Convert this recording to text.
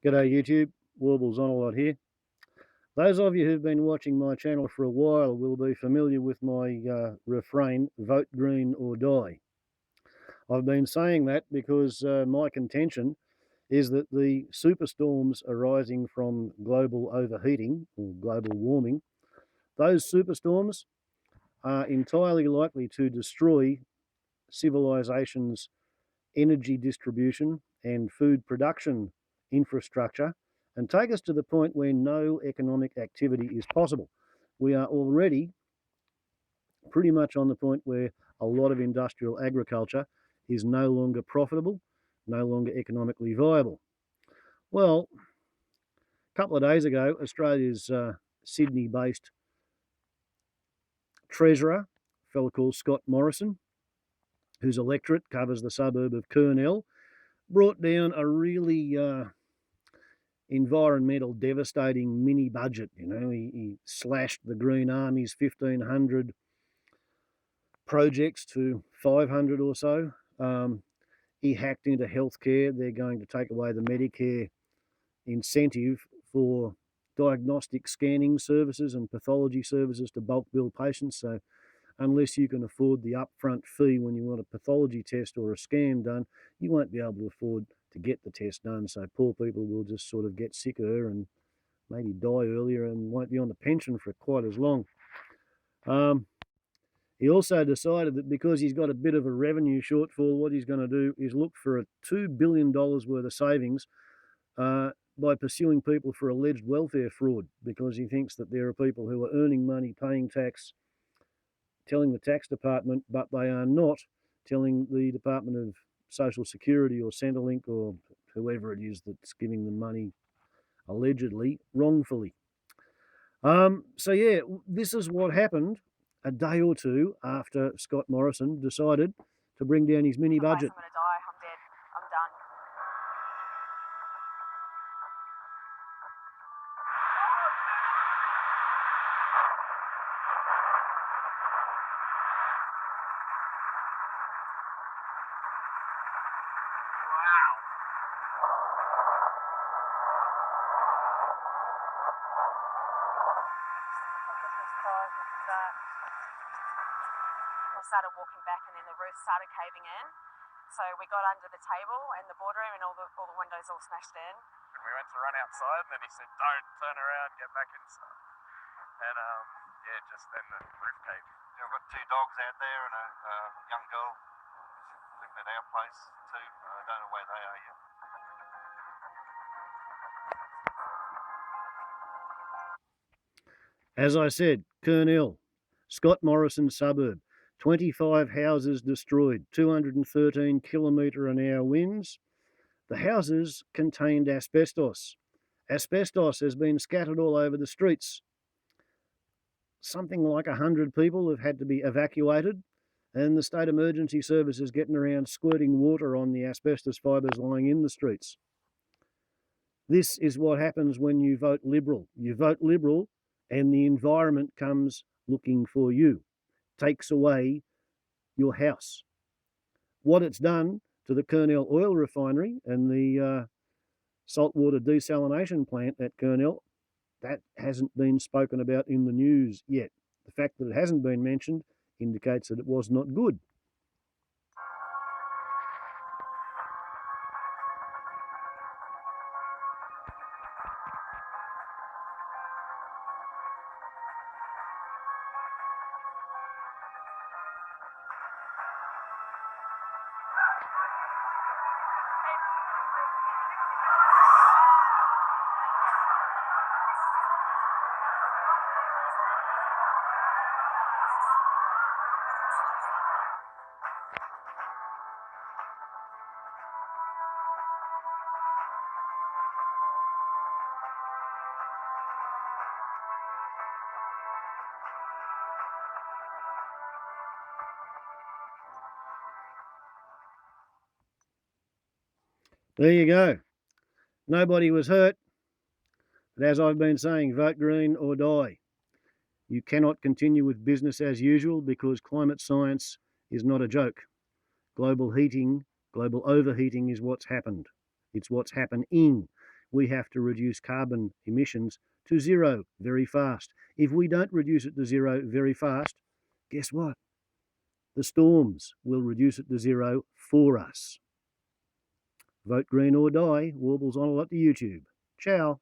G'day YouTube, Warbles on a lot here. Those of you who've been watching my channel for a while will be familiar with my refrain, vote green or die. I've been saying that because my contention is that the superstorms arising from global overheating or global warming, those superstorms are entirely likely to destroy civilization's energy distribution and food production infrastructure and take us to the point where no economic activity is possible. We are already pretty much on the point where a lot of industrial agriculture is no longer profitable, no longer economically viable. Well, a couple of days ago, Australia's Sydney-based treasurer, a fellow called Scott Morrison, whose electorate covers the suburb of Kurnell, brought down a really environmental devastating mini budget. He slashed the Green Army's 1,500 projects to 500 or so. He hacked into healthcare. They're going to take away the Medicare incentive for diagnostic scanning services and pathology services to bulk bill patients. So unless you can afford the upfront fee when you want a pathology test or a scan done, you won't be able to afford to get the test done. So poor people will just sort of get sicker and maybe die earlier and won't be on the pension for quite as long. He also decided that because he's got a bit of a revenue shortfall, what he's going to do is look for a $2 billion worth of savings by pursuing people for alleged welfare fraud, because he thinks that there are people who are earning money, paying tax, telling the tax department, but they are not telling the Department of Social Security or Centrelink or whoever it is that's giving them money allegedly wrongfully. So yeah, this is what happened a day or two after Scott Morrison decided to bring down his mini budget. I'm going to die. I'm dead. I'm done. Wow. I started walking back and then the roof started caving in. So we got under the table in the boardroom and all the windows all smashed in. And we went to run outside and then he said, don't turn around, get back inside. And yeah, just then the roof caved. Yeah, I've got two dogs out there and a young girl living at our place too. I don't know where they are yet. As I said, Kurnell, Scott Morrison suburb, 25 houses destroyed, 213 kilometre-an-hour winds. The houses contained asbestos. Asbestos has been scattered all over the streets. Something like 100 people have had to be evacuated, and the State Emergency Service is getting around squirting water on the asbestos fibres lying in the streets. This is what happens when you vote Liberal. You vote Liberal and the environment comes looking for you, takes away your house. What it's done to the Kurnell oil refinery and the saltwater desalination plant at Kurnell, that hasn't been spoken about in the news yet. The fact that it hasn't been mentioned indicates that it was not good. There you go. Nobody was hurt. But as I've been saying, vote green or die. You cannot continue with business as usual because climate science is not a joke. Global heating, global overheating is what's happened. It's what's happening. we have to reduce carbon emissions to zero very fast. If we don't reduce it to zero very fast, guess what? The storms will reduce it to zero for us. Vote green or die. Warbles on a lot to YouTube. Ciao.